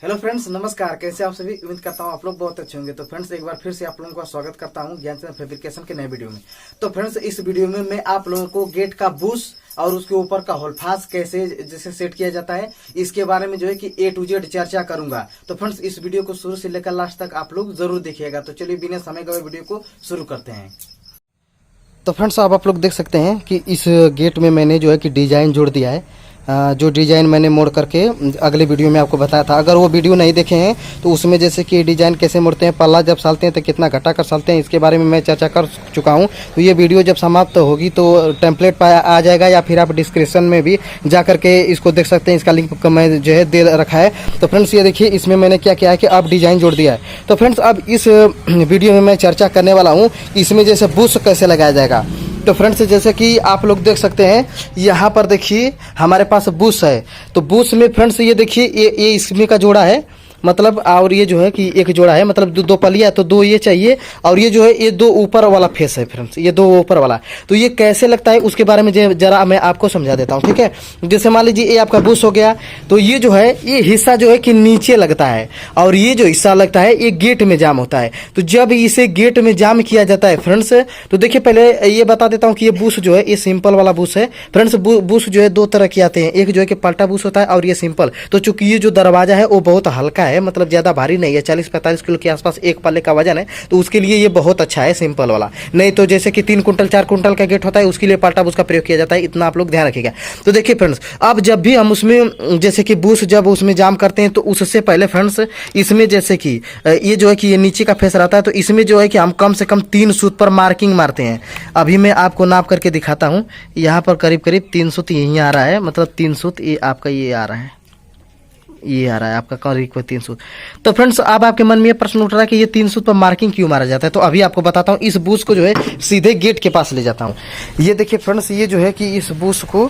Hello friends, नमस्कार। कैसे आप सभी? उम्मीद करता हूँ आप लोग बहुत अच्छे होंगे। तो फ्रेंड्स, एक बार फिर से आप लोगों का स्वागत करता हूँ ज्ञानचंद फैब्रिकेशन के नए वीडियो में। तो फ्रेंड्स, इस वीडियो में मैं आप लोगों को गेट का बुश और उसके ऊपर का होल्फास कैसे जैसे सेट किया जाता है, इसके बारे में जो है कि A to Z चर्चा करूंगा। तो फ्रेंड्स, इस वीडियो को शुरू से लेकर लास्ट तक आप लोग जरूर देखिएगा। तो चलिए बिना समय गए वीडियो को शुरू करते हैं। तो फ्रेंड्स, अब आप लोग देख सकते हैं कि इस गेट में मैंने जो है कि डिजाइन जोड़ दिया है। जो डिज़ाइन मैंने मोड़ करके अगले वीडियो में आपको बताया था। अगर वो वीडियो नहीं देखे हैं तो उसमें जैसे कि डिज़ाइन कैसे मोड़ते हैं, पल्ला जब सालते हैं तो कितना घटा कर सालते हैं, इसके बारे में मैं चर्चा कर चुका हूँ। तो ये वीडियो जब समाप्त होगी तो टेम्पलेट पर आ जाएगा, या फिर आप डिस्क्रिप्शन में भी जा करके इसको देख सकते हैं। इसका लिंक मैं जो है दे रखा है। तो फ्रेंड्स, ये देखिए, इसमें मैंने क्या किया है कि अब डिज़ाइन जोड़ दिया है। तो फ्रेंड्स, अब इस वीडियो में मैं चर्चा करने वाला हूँ इसमें जैसे बुश कैसे लगाया जाएगा। तो फ्रेंड्स, जैसे कि आप लोग देख सकते हैं, यहाँ पर देखिए हमारे पास बुश है। तो बुश में फ्रेंड्स ये देखिए, ये इसमें का जोड़ा है, मतलब, और ये जो है कि एक जोड़ा है, मतलब दो पलिया, तो दो ये चाहिए। और ये जो है ये दो ऊपर वाला फेस है फ्रेंड्स, ये दो ऊपर वाला। तो ये कैसे लगता है उसके बारे में जरा मैं आपको समझा देता हूँ, ठीक है। जैसे मान लीजिए ये आपका बुश हो गया, तो ये जो है ये हिस्सा जो है कि नीचे लगता है, और ये जो हिस्सा लगता है ये गेट में जाम होता है। तो जब इसे गेट में जाम किया जाता है फ्रेंड्स, तो देखिए पहले ये बता देता हूँ कि ये बुश जो है ये सिंपल वाला बुश है फ्रेंड्स। बुश जो है दो तरह के आते हैं, एक जो है कि पलटा बुश होता है और ये सिंपल। तो चूंकि ये जो दरवाजा है वो बहुत हल्का है, मतलब ज्यादा भारी नहीं है, 40-45 किलो के आसपास एक पल्ले का वजन है। तो उसके लिए ये बहुत अच्छा है सिंपल वाला। नहीं तो जैसे कि 3 कुंटल 4 कुंटल का गेट होता है, उसके लिए पलटा बुश का प्रयोग किया जाता है। इतना आप लोग ध्यान रखिएगा। तो देखिए फ्रेंड्स, अब जब भी हम उसमें जैसे कि बुश जब उसमें जाम करते हैं, तो उससे पहले फ्रेंड्स इसमें जैसे कि ये जो है कि ये नीचे का फेस रहता है, तो इसमें जो है कि हम कम से कम 3 सूत पर मार्किंग मारते हैं। अभी मैं आपको नाप करके दिखाता हूँ। यहाँ पर करीब करीब 3 सूत यहीं आ रहा है, मतलब 3 सूत ये आपका ये आ रहा है, ये आ रहा है आपका करीब 3 सूत। तो फ्रेंड्स, अब आपके मन में ये प्रश्न उठ रहा है कि ये 3 सूत पर मार्किंग क्यों मारा जाता है। तो अभी आपको बताता हूँ। इस बुश को जो है सीधे गेट के पास ले जाता हूँ। ये देखिए फ्रेंड्स, ये जो है कि इस बुश को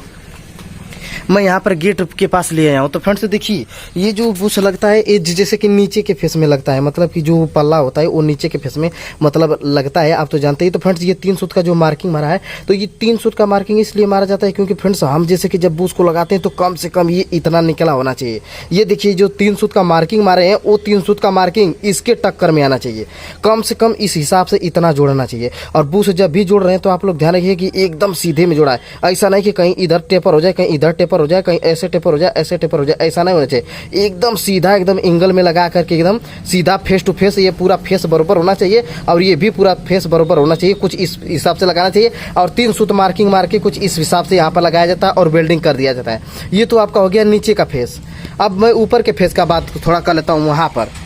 मैं यहाँ पर गेट के पास ले आया हूँ। तो फ्रेंड्स देखिए, ये जो बुश लगता है ये जैसे कि नीचे के फेस में लगता है, मतलब कि जो पल्ला होता है वो नीचे के फेस में मतलब लगता है, आप तो जानते ही। तो फ्रेंड्स, ये 3 सूत का जो मार्किंग मारा है, तो ये 3 सूत का मार्किंग इसलिए मारा जाता है क्योंकि फ्रेंड्स हम जैसे कि जब बुश को लगाते हैं तो कम से कम ये इतना निकला होना चाहिए। ये देखिए जो 3 सूत का मार्किंग मारे हैं, वो 3 सूत का मार्किंग इसके टक्कर में आना चाहिए। कम से कम इस हिसाब से इतना जोड़ना चाहिए। और बुश जब भी जोड़ रहे हैं तो आप लोग ध्यान रखिए कि एकदम सीधे में जोड़ा है। ऐसा नहीं कि कहीं इधर टेपर हो जाए, कहीं इधर टेपर हो जाए, कहीं ऐसे टेपर हो जाए, ऐसे टेपर हो जाए, ऐसा नहीं होना चाहिए। एकदम सीधा, एकदम एंगल में लगा करके एकदम सीधा फेस टू फेस, ये पूरा फेस बराबर होना चाहिए और ये भी पूरा फेस बराबर होना चाहिए। कुछ इस हिसाब से लगाना चाहिए। और 3 सूत मार्किंग मार के कुछ इस हिसाब से यहाँ पर लगाया जाता है और वेल्डिंग कर दिया जाता है। ये तो आपका हो गया नीचे का फेस। अब मैं ऊपर के फेस का बात थोड़ा कर लेता हूँ वहाँ पर।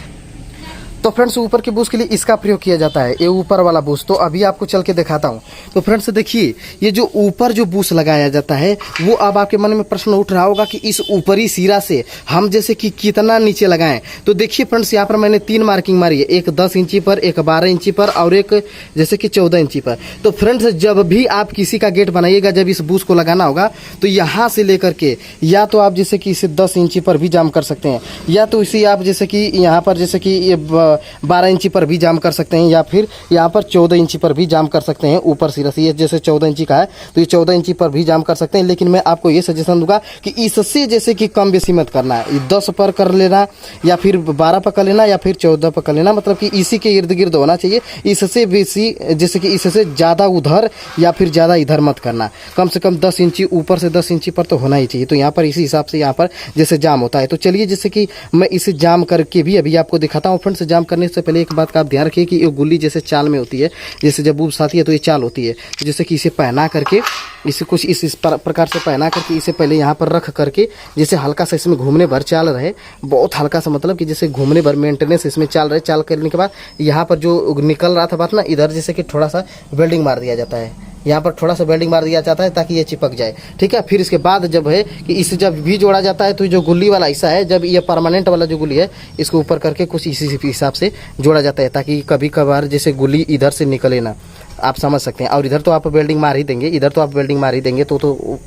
तो फ्रेंड्स, ऊपर के बुश के लिए इसका प्रयोग किया जाता है, ये ऊपर वाला बुश। तो अभी आपको चल के दिखाता हूँ। तो फ्रेंड्स देखिए, ये जो ऊपर जो बुश लगाया जाता है, वो अब आपके मन में प्रश्न उठ रहा होगा कि इस ऊपरी सिरा से हम जैसे कि कितना नीचे लगाएं। तो देखिए फ्रेंड्स, यहाँ पर मैंने 3 मार्किंग मारी है, एक 10 इंची पर, एक 12 इंची पर और एक जैसे कि 14 इंची पर। तो फ्रेंड्स, जब भी आप किसी का गेट बनाइएगा, जब इस बुश को लगाना होगा, तो यहाँ से लेकर के या तो आप जैसे कि इसे 10 इंची पर भी जाम कर सकते हैं, या तो इसे आप जैसे कि यहाँ पर जैसे कि ये 12 इंची पर भी जाम कर सकते हैं, या फिर यहाँ पर 14 इंची पर भी जाम कर सकते हैं। ऊपर सिरा से ये जैसे 14 इंची का है तो ये 14 इंची पर भी जाम कर सकते हैं। लेकिन मैं आपको ये सजेशन दूंगा कि इससे जैसे कि कम बेसी मत करना है। 10 पर कर लेना, या फिर 12 पर कर लेना, या फिर 14 पर कर लेना, मतलब कि इसी के इर्द गिर्द होना चाहिए। इससे बेसी जैसे कि इससे ज़्यादा उधर या फिर ज़्यादा इधर मत करना। कम से कम 10 इंची ऊपर से 10 इंची पर तो होना ही चाहिए। तो यहाँ पर इसी हिसाब से यहाँ पर जैसे जाम होता है। तो चलिए, जैसे कि मैं इसे जाम करके भी अभी आपको दिखाता हूँ। फ्रेंड्स, जाम करने से पहले एक बात का आप ध्यान रखिए कि ये गुल्ली जैसे चाल में होती है, जैसे जब बुश आती है तो ये चाल होती है। तो जैसे कि इसे पहना करके, इसे कुछ इस प्रकार से पहना करके इसे पहले यहाँ पर रख करके, जैसे हल्का सा इसमें घूमने भर चाल रहे, बहुत हल्का सा, मतलब कि जैसे घूमने भर मेंटेनेंस इसमें चाल रहे। चाल करने के बाद यहाँ पर जो निकल रहा था बात ना, इधर जैसे कि थोड़ा सा वेल्डिंग मार दिया जाता है। यहाँ पर थोड़ा सा वेल्डिंग मार दिया जाता है ताकि ये चिपक जाए, ठीक है। फिर इसके बाद जब है कि इसे जब भी जोड़ा जाता है, तो जो गुल्ली वाला हिस्सा है, जब ये परमानेंट वाला जो गुल्ली है, इसको ऊपर करके कुछ इसी हिसाब से जोड़ा जाता है ताकि कभी कभार जैसे गुल्ली इधर से निकले ना। आप समझ सकते हैं। और इधर तो आप वेल्डिंग मार ही देंगे, इधर तो आप वेल्डिंग मार ही देंगे तो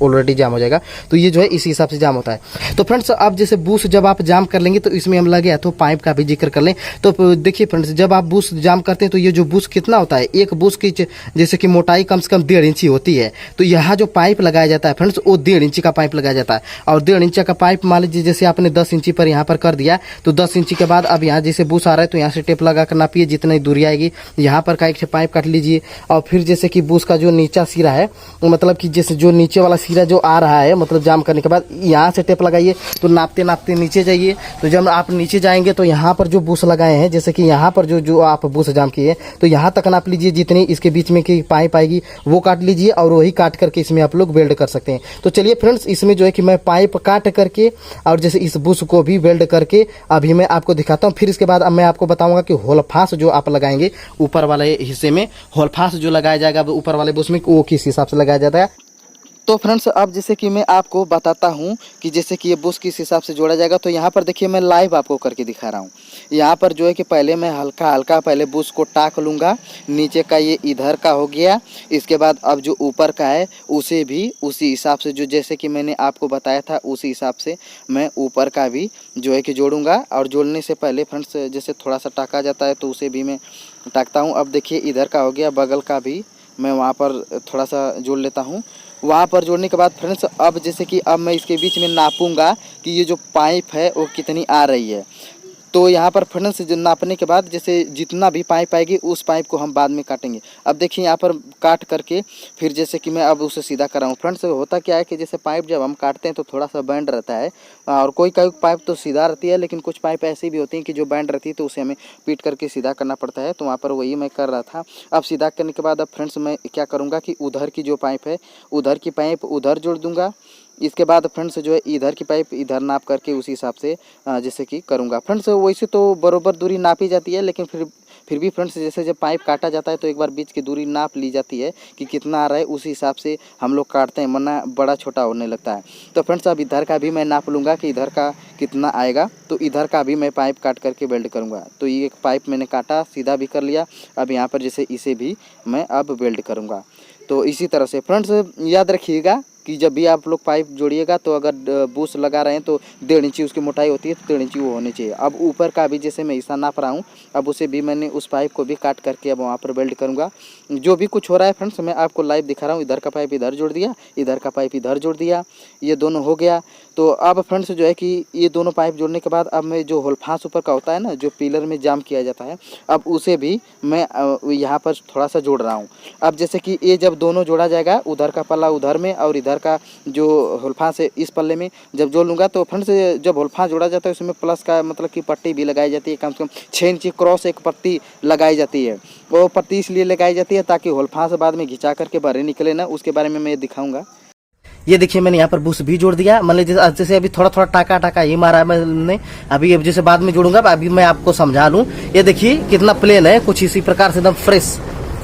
ऑलरेडी जाम हो जाएगा। तो ये जो है इसी हिसाब से जाम होता है। तो फ्रेंड्स अब जैसे बूस जब आप जाम कर लेंगे तो इसमें हम लगे तो पाइप का भी जिक्र कर लें। तो देखिए फ्रेंड्स, जब आप बूस जाम करते हैं तो ये जो बूस कितना होता है, एक बूस की जैसे कि मोटाई कम से कम 1.5 इंची होती है। तो यहाँ जो पाइप लगाया जाता है फ्रेंड्स, वो 1.5 इंची का पाइप लगाया जाता है। और 1.5 इंची का पाइप मान लीजिए जैसे आपने 10 इंची पर यहाँ पर कर दिया, तो 10 इंची के बाद अब यहाँ जैसे बूस आ रहा है तो यहाँ से टेप लगा कर नापिए जितनी दूरी आएगी, यहाँ पर का एक पाइप काट लीजिए। और फिर जैसे कि बूस का जो नीचा सिरा है, मतलब कि जैसे जो नीचे वाला सिरा जो आ रहा है, मतलब जाम करने के बाद यहाँ से टेप लगाइए। तो नापते नापते नीचे जाइए। तो जब आप नीचे जाएंगे तो यहाँ पर जो बूस लगाए हैं, जैसे कि यहाँ पर जो आप बूस जाम किए तो यहाँ तक नाप लीजिए, जितनी इसके बीच में की पाइप आएगी वो काट लीजिए और वही काट करके इसमें आप लोग वेल्ड कर सकते हैं। तो चलिए फ्रेंड्स, इसमें जो है कि मैं पाइप काट करके और जैसे इस बूस को भी वेल्ड करके अभी मैं आपको दिखाता हूँ। फिर इसके बाद अब मैं आपको बताऊंगा कि होलफास जो आप लगाएंगे ऊपर वाले हिस्से में, होलफास जो लगाया जाएगा ऊपर वाले बूस में, वो किस हिसाब से लगाया जाता है। तो फ्रेंड्स अब जैसे कि मैं आपको बताता हूँ कि जैसे कि ये बुश किस हिसाब से जोड़ा जाएगा। तो यहाँ पर देखिए मैं लाइव आपको करके दिखा रहा हूँ। यहाँ पर जो है कि पहले मैं हल्का हल्का पहले बुश को टाक लूँगा। नीचे का ये इधर का हो गया। इसके बाद अब जो ऊपर का है उसे भी उसी हिसाब से, जो जैसे कि मैंने आपको बताया था उसी हिसाब से मैं ऊपर का भी जो है कि जोड़ूंगा। और जोड़ने से पहले फ्रेंड्स जैसे थोड़ा सा टाका जाता है तो उसे भी मैं टाकता हूँ। अब देखिए इधर का हो गया, बगल का भी मैं वहाँ पर थोड़ा सा जोड़ लेता हूँ। वहाँ पर जोड़ने के बाद फ्रेंड्स अब जैसे कि अब मैं इसके बीच में नापूंगा कि ये जो पाइप है वो कितनी आ रही है। तो यहाँ पर फ्रेंड्स नापने के बाद जैसे जितना भी पाइप आएगी उस पाइप को हम बाद में काटेंगे। अब देखिए यहाँ पर काट करके फिर जैसे कि मैं अब उसे सीधा कर रहा हूँ। फ्रेंड्स होता क्या है कि जैसे पाइप जब हम काटते हैं तो थोड़ा सा बैंड रहता है, और कोई पाइप तो सीधा रहती है, लेकिन कुछ पाइप ऐसी भी होती हैं कि जो बैंड रहती है तो उसे हमें पीट करके सीधा करना पड़ता है। तो वहाँ पर वही मैं कर रहा था। अब सीधा करने के बाद अब फ्रेंड्स मैं क्या करूँगा कि उधर की जो पाइप है, उधर की पाइप उधर जोड़ दूँगा। इसके बाद फ्रेंड्स जो है इधर की पाइप इधर नाप करके उसी हिसाब से जैसे कि करूँगा। फ्रेंड्स वैसे तो बराबर दूरी नापी जाती है, लेकिन फिर भी फ्रेंड्स जैसे जब पाइप काटा जाता है तो एक बार बीच की दूरी नाप ली जाती है कि कितना आ रहा है, उसी हिसाब से हम लोग काटते हैं, वरना बड़ा छोटा होने लगता है। तो फ्रेंड्स अब इधर का भी मैं नाप लूँगा कि इधर का कितना आएगा। तो इधर का भी मैं पाइप काट करके वेल्ड करूँगा। तो ये एक पाइप मैंने काटा, सीधा भी कर लिया। अब यहाँ पर जैसे इसे भी मैं अब वेल्ड करूँगा। तो इसी तरह से फ्रेंड्स याद रखिएगा कि जब भी आप लोग पाइप जोड़िएगा तो अगर बूस लगा रहे हैं तो 1.5 इंची उसकी मोटाई होती है, तो 1.5 इंची वो होनी चाहिए। अब ऊपर का भी जैसे मैं हिस्सा नाप रहा हूँ, अब उसे भी मैंने उस पाइप को भी काट करके अब वहाँ पर वेल्ड करूँगा। जो भी कुछ हो रहा है फ्रेंड्स मैं आपको लाइव दिखा रहा हूँ। इधर का पाइप इधर जोड़ दिया, इधर का पाइप इधर जोड़ दिया, ये दोनों हो गया। तो अब फ्रेंड्स जो है कि ये दोनों पाइप जोड़ने के बाद अब मैं जो होलफास ऊपर का होता है ना, जो पिलर में जाम किया जाता है, अब उसे भी मैं यहाँ पर थोड़ा सा जोड़ रहा हूँ। अब जैसे कि ये जब दोनों जोड़ा जाएगा, उधर का पल्ला उधर में और इधर का जो होलफास है इस पल्ले में जब जोड़ लूँगा, तो फ्रेंड्स जब होलफास जोड़ा जाता है उसमें प्लस का मतलब कि पट्टी भी लगाई जाती है। कम से कम 6 इंची क्रॉस एक पट्टी लगाई जाती है। वो पट्टी इसलिए लगाई जाती है ताकि होलफास बाद में घिंचा करके बाहर निकले ना, उसके बारे में मैं दिखाऊंगा। ये देखिए मैंने यहाँ पर बूस भी जोड़ दिया। मान लीजिए जैसे अभी थोड़ा थोड़ा टाका ही मारा है मैंने, अभी जैसे बाद में जोड़ूंगा, अभी मैं आपको समझा लूँ। ये देखिए कितना प्लेन है, कुछ इसी प्रकार से एकदम फ्रेश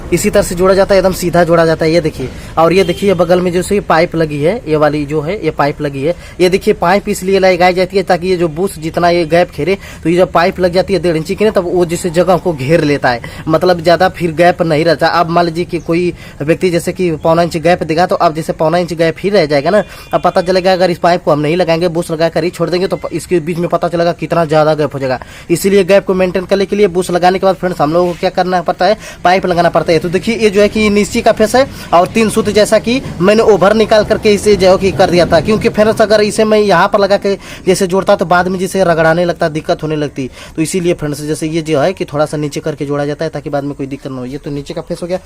इसी तरह से जोड़ा जाता है, एकदम सीधा जोड़ा जाता है। ये देखिए, और ये देखिए बगल में जैसे पाइप लगी है, ये वाली जो है ये पाइप लगी है। ये देखिए पाइप इसलिए लगाई जाती है ताकि ये जो बूस जितना ये गैप घेरे, तो ये जब पाइप लग जाती है 1.5 इंची की ना, तब वो जिस जगह को घेर लेता है, मतलब ज्यादा फिर गैप नहीं रहता। अब मान लीजिए कि कोई व्यक्ति जैसे कि 1.25 इंच गैप देगा, तो अब जैसे 1.25 इंच गैप ही रह जाएगा ना, अब पता चलेगा अगर इस पाइप को हम नहीं लगाएंगे, बूस लगा कर ही छोड़ देंगे, तो इसके बीच में पता चलेगा कितना ज्यादा गैप हो जाएगा। इसीलिए गैप को मेंटेन करने के लिए बूस लगाने के बाद फ्रेंड्स हम लोगों को क्या करना पड़ता है, पाइप लगाना पड़ता है। तो देखिए ये जो है कि नीचे का फेस है और 3 सूत जैसा कि मैंने ओवर निकाल करके इसे जो कि कर दिया था, क्योंकि फिर अगर इसे मैं यहाँ पर लगा के जैसे जोड़ता तो बाद में जैसे रगड़ाने लगता, दिक्कत होने लगती। तो इसीलिए फ्रेंड्स जैसे ये जो है कि थोड़ा सा नीचे करके जोड़ा जाता है ताकि बाद में कोई दिक्कत ना हो। ये तो नीचे का फेस हो गया।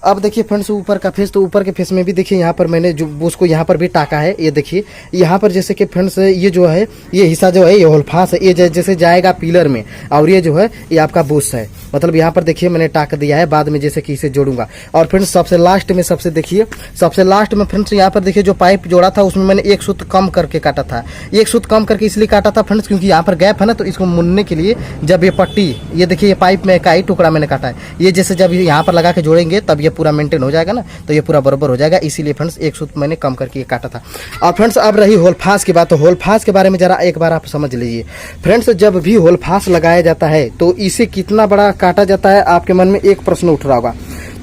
अब देखिए फ्रेंड्स ऊपर का फेस, तो ऊपर के फेस में भी देखिए यहाँ पर मैंने जो उसको यहाँ पर भी टाका है। ये देखिए यहाँ पर जैसे कि फ्रेंड्स ये जो है ये हिस्सा जो है ये होलफास है, ये जैसे जाएगा पिलर में, और ये जो है ये आपका बूस है। मतलब यहाँ पर देखिए मैंने टाक दिया है, बाद में जैसे कि इसे जोड़ूंगा। और फ्रेंड्स सबसे लास्ट में सबसे लास्ट में फ्रेंड्स यहाँ पर देखिए जो पाइप जोड़ा था उसमें मैंने 1 सूत कम करके काटा था। 1 सूत कम करके इसलिए काटा था फ्रेंड्स क्योंकि यहाँ पर गैप है ना, तो इसको मुनने के लिए जब ये पट्टी, ये देखिए ये पाइप में का ही टुकड़ा मैंने काटा है, ये जैसे जब यहाँ पर लगा के जोड़ेंगे तब ये पूरा मेंटेन हो जाएगा ना, तो ये पूरा बराबर हो जाएगा। इसीलिए फ्रेंड्स 1 सूत मैंने कम करके ये काटा था। और फ्रेंड्स अब रही होलफास की बात, तो होलफास के बारे में जरा एक बार आप समझ लीजिए। फ्रेंड्स जब भी होलफास लगाया जाता है तो इसे कितना बड़ा काटा जाता है, आपके मन में एक प्रश्न उठ रहा होगा।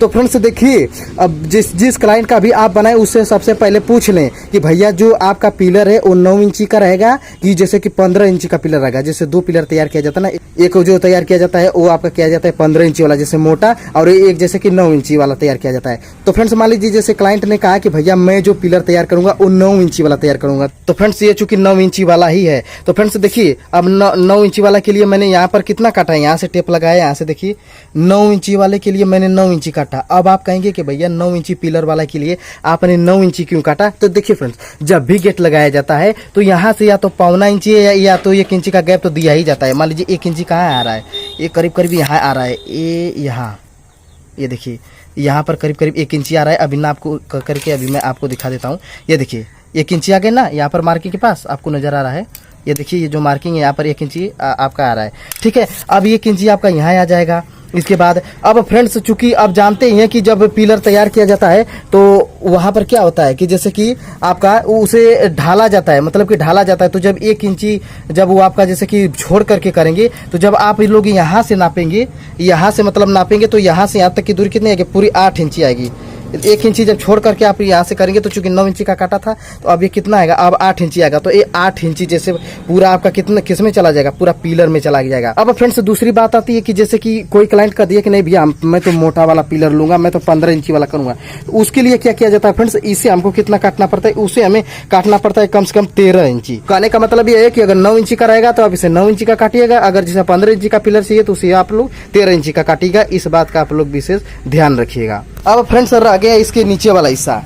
तो फ्रेंड्स देखिए, अब जिस क्लाइंट का भी आप बनाए उससे सबसे पहले पूछ लें कि भैया जो आपका पिलर है वो 9 इंची का रहेगा कि जैसे कि 15 इंची का पिलर रहेगा। जैसे 2 पिलर तैयार किया जाता है ना, एक जो तैयार किया जाता है वो आपका किया जाता है 15 इंची वाला जैसे मोटा, और एक जैसे कि 9 इंची वाला तैयार किया जाता है। तो फ्रेंड्स मान लीजिए जैसे क्लाइंट ने कहा कि भैया मैं जो पिलर तैयार करूंगा वो 9 इंची वाला तैयार करूंगा, तो फ्रेंड्स ये चूंकि 9 इंची वाला ही है। तो फ्रेंड्स देखिए, अब 9 इंची वाला के लिए मैंने यहाँ पर कितना काटा है, यहाँ से टेप लगाया, यहाँ से देखिए 9 इंची वाले के लिए मैंने 9 इंची काटा। अब आप कहेंगे कि भैया 9 इंची पिलर वाला के लिए आपने 9 इंची क्यों काटा? तो देखिए फ्रेंड्स, जब भी गेट लगाया जाता है तो यहाँ से या तो 1.25 इंची है या तो 1 इंची का गैप तो दिया ही जाता है। मान लीजिए 1 इंची कहाँ आ रहा है, ये करीब करीब यहाँ आ रहा है, ये देखिए यहाँ पर करीब करीब 1 इंची आ रहा है। अभी ना आपको करके अभी मैं आपको दिखा देता हूँ। ये देखिए 1 इंची आ गया ना, यहाँ पर मार्किंग के पास आपको नजर आ रहा है। ये देखिए ये जो मार्किंग है यहाँ पर 1 इंची आपका आ रहा है, ठीक है। अब 1 इंची आपका यहाँ आ जाएगा। इसके बाद अब फ्रेंड्स चूंकि आप जानते ही हैं कि जब पिलर तैयार किया जाता है तो वहां पर क्या होता है कि जैसे कि आपका उसे ढाला जाता है, मतलब कि ढाला जाता है। तो जब 1 इंची जब वो आपका जैसे कि छोड़ करके करेंगे, तो जब आप लोग यहाँ से नापेंगे, यहाँ से मतलब नापेंगे तो यहाँ से यहाँ तक की दूरी कितनी आएगी? पूरी 8 इंची आएगी। 1 इंची जब छोड़ करके आप यहाँ से करेंगे तो चूंकि 9 इंची का काटा था तो अब ये कितना आएगा? अब 8 इंची आएगा। तो ये 8 इंची जैसे पूरा आपका कितना किस में चला जाएगा? पूरा पिलर में चला जाएगा। अब फ्रेंड्स दूसरी बात आती है कि जैसे कि कोई क्लाइंट का दिया कि नहीं भैया मैं तो मोटा वाला पिलर लूंगा, मैं तो 15 इंची वाला करूंगा, तो उसके लिए क्या किया जाता है फ्रेंड्स? इसे हमको कितना काटना पड़ता है? उसे हमें काटना पड़ता है कम से कम 13 इंची। कहने का मतलब ये है कि अगर 9 इंची का रहेगा तो आप इसे 9 इंची का काटिएगा, अगर जैसे 15 इंची का पिलर चाहिए तो उसे आप लोग 13 इंची का काटिएगा। इस बात का आप लोग विशेष ध्यान रखिएगा। अब फ्रेंड्स रह गया इसके नीचे वाला हिस्सा।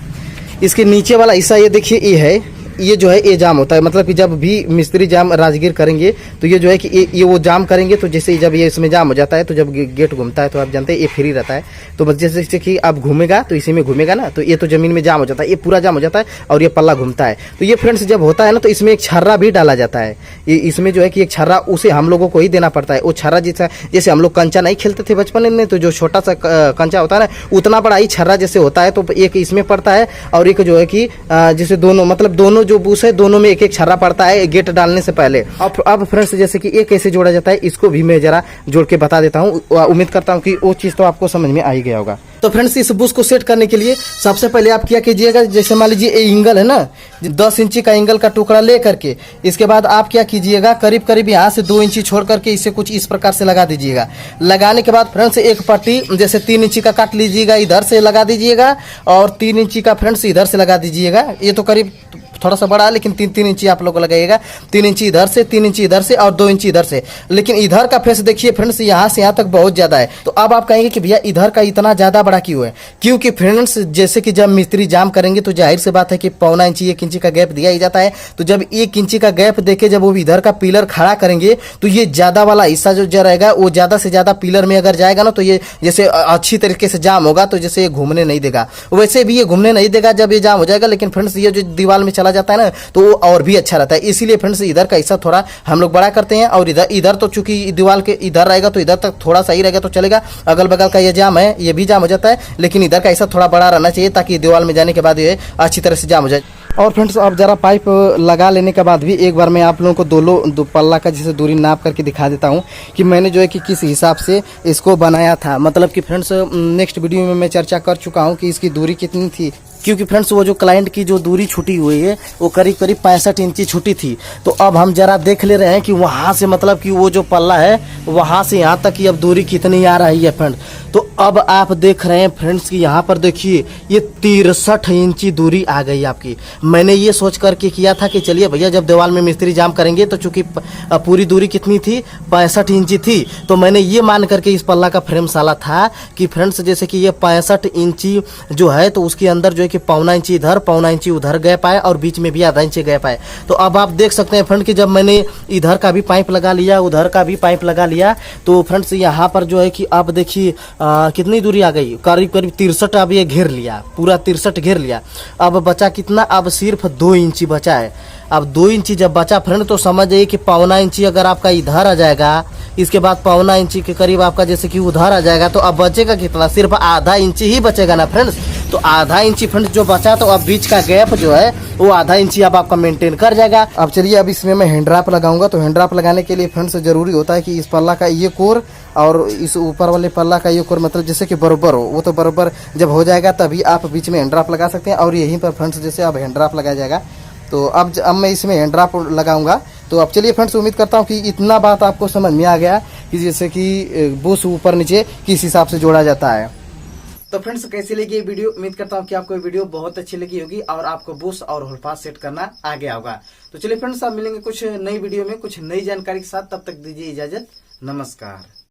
इसके नीचे वाला हिस्सा ये देखिए, ये है, ये जो है ये जाम होता है। मतलब कि जब भी मिस्त्री जाम राजगीर करेंगे तो ये जो है कि ये वो जाम करेंगे तो जैसे जब ये इसमें जाम हो जाता है तो जब गेट घूमता है तो आप जानते हैं ये फ्री रहता है, तो बस जैसे कि आप घूमेगा तो इसी में घूमेगा ना, तो ये तो जमीन में जाम हो जाता है, ये पूरा जाम हो जाता है और ये पल्ला घूमता है। तो ये फ्रेंड्स जब होता है ना तो इसमें एक छर्रा भी डाला जाता है। ये इसमें जो है कि एक छर्रा उसे हम लोगों को ही देना पड़ता है। वो छर्रा जैसे हम लोग कंचा नहीं खेलते थे बचपन में, तो जो छोटा सा कंचा होता है ना उतना बड़ा ही छर्रा जैसे होता है, तो एक इसमें पड़ता है और एक जो है कि जैसे दोनों मतलब दोनों जो बूस है दोनों में एक एक छर्रा पड़ता है गेट डालने से पहले। अब फ्रेंड्स जैसे कि ये कैसे जोड़ा जाता है इसको भी मैं जरा जोड़ के बता देता हूँ। उम्मीद करता हूँ कि वो चीज तो आपको समझ में आ ही गया होगा। तो फ्रेंड्स इस बुश को सेट करने के लिए सबसे पहले आप क्या कीजिएगा, जैसे मान लीजिए ये एंगल है ना, 10 इंची का एंगल का टुकड़ा ले करके इसके बाद आप क्या कीजिएगा, करीब करीब यहाँ से 2 इंची छोड़ करके इसे कुछ इस प्रकार से लगा दीजिएगा। लगाने के बाद फ्रेंड्स एक पट्टी जैसे 3 इंची का काट लीजिएगा, इधर से लगा दीजिएगा और 3 इंची का फ्रेंड्स इधर से लगा दीजिएगा। ये तो करीब थोड़ा सा बड़ा है लेकिन 3 इंची आप लोग लगाइएगा, 3 इंची इधर से, 3 इंची इधर से और 2 इंची इधर से। लेकिन इधर का फेस देखिए फ्रेंड्स यहाँ से यहाँ तक बहुत ज्यादा है। तो अब आप कहेंगे कि भैया इधर का इतना ज्यादा बड़ा क्यों है? क्योंकि फ्रेंड्स जैसे कि जब मिस्त्री जाम करेंगे तो जाहिर सी बात है कि 1.25 इंची 1 इंची का गैप दिया ही जाता है। तो जब 1 इंची का गैप देके जब वो इधर का पिलर खड़ा करेंगे तो ये ज्यादा वाला हिस्सा जो रहेगा वो ज्यादा से ज्यादा पिलर में अगर जाएगा ना तो ये जैसे अच्छी तरीके से जाम होगा, तो जैसे ये घूमने नहीं देगा। वैसे भी ये घूमने नहीं देगा जब ये जाम हो जाएगा, लेकिन फ्रेंड्स ये जो दीवार में चला जाता है ना तो वो और भी अच्छा रहता है। इसीलिए फ्रेंड्स इधर का हिस्सा थोड़ा हम लोग बड़ा करते हैं और इधर तो चूंकि दीवार के इधर रहेगा तो इधर तक थोड़ा सही रहेगा तो चलेगा। अगल बगल का ये जाम है ये भी जाम हो जाता है, लेकिन इधर का हिस्सा थोड़ा बड़ा रहना चाहिए ताकि दीवार में जाने के बाद ये अच्छी तरह से जाम हो जाए। और फ्रेंड्स अब जरा पाइप लगा लेने के बाद भी एक बार मैं आप लोगों को दो पल्ला का जैसे दूरी नाप करके दिखा देता हूँ कि मैंने जो है कि किस हिसाब से इसको बनाया था। मतलब कि फ्रेंड्स नेक्स्ट वीडियो में मैं चर्चा कर चुका हूँ कि इसकी दूरी कितनी थी, क्योंकि फ्रेंड्स वो जो क्लाइंट की जो दूरी छुटी हुई है वो करीब करीब 65 इंची छुटी थी। तो अब हम जरा देख ले रहे हैं कि वहाँ से मतलब कि वो जो पल्ला है वहाँ से यहाँ तक की अब दूरी कितनी आ रही है फ्रेंड। तो अब आप देख रहे हैं फ्रेंड्स कि यहाँ पर देखिए ये 63 इंची दूरी आ गई आपकी। मैंने ये सोच करके किया था कि चलिए भैया जब दीवार में मिस्त्री जाम करेंगे तो चूंकि पूरी दूरी कितनी थी 65 इंची थी, तो मैंने ये मान करके इस पल्ला का फ्रेम साला था कि फ्रेंड्स जैसे कि ये 65 इंची जो है तो उसके अंदर जो है कि 1.25 इंची इधर 1.25 इंची उधर गैप आए और बीच में भी आधा इंची गैप आए। तो अब आप देख सकते हैं फ्रेंड कि जब मैंने इधर का भी पाइप लगा लिया उधर का भी पाइप लगा लिया तो फ्रेंड्स यहाँ पर जो है कि अब देखिए कितनी दूरी आ गई, करीब करीब 63 अब ये घेर लिया, पूरा 63 घेर लिया। अब बचा कितना, अब सिर्फ 2 इंची बचा है। अब 2 इंची जब बचा फ्रेंड तो समझ जाइए कि 1.25 इंची अगर आपका इधर आ जाएगा, इसके बाद 1.25 इंची के करीब आपका जैसे कि उधर आ जाएगा, तो अब बचेगा कितना, सिर्फ आधा इंची ही बचेगा ना फ्रेंड्स। तो आधा इंची फ्रेंड्स जो बचा, तो अब बीच का गैप जो है वो आधा इंची अब आपका मेंटेन कर जाएगा। अब चलिए अब इसमें मैं हैंड ड्राप लगाऊंगा। तो हैंड ड्राप लगाने के लिए फ्रेंड्स जरूरी होता है कि इस पल्ला का ये कोर और इस ऊपर वाले पल्ला का ये कोर मतलब जैसे कि बराबर हो, वो तो बराबर जब हो जाएगा तभी आप बीच में हैंड ड्राप लगा सकते हैं। और यहीं पर फ्रेंड्स जैसे अब हैंड ड्राप लगाया जाएगा, तो अब मैं इसमें हैंड ड्राप लगाऊंगा। तो अब चलिए फ्रेंड्स, उम्मीद करता हूँ कि इतना बात आपको समझ में आ गया कि जैसे कि बुश ऊपर नीचे किस हिसाब से जोड़ा जाता है। तो फ्रेंड्स, कैसी लगी ये वीडियो? उम्मीद करता हूँ कि आपको ये वीडियो बहुत अच्छी लगी होगी और आपको बुश और होल्डफास्ट सेट करना आ गया होगा। तो चलिए फ्रेंड्स, आप मिलेंगे कुछ नई वीडियो में कुछ नई जानकारी के साथ। तब तक दीजिए इजाजत, नमस्कार।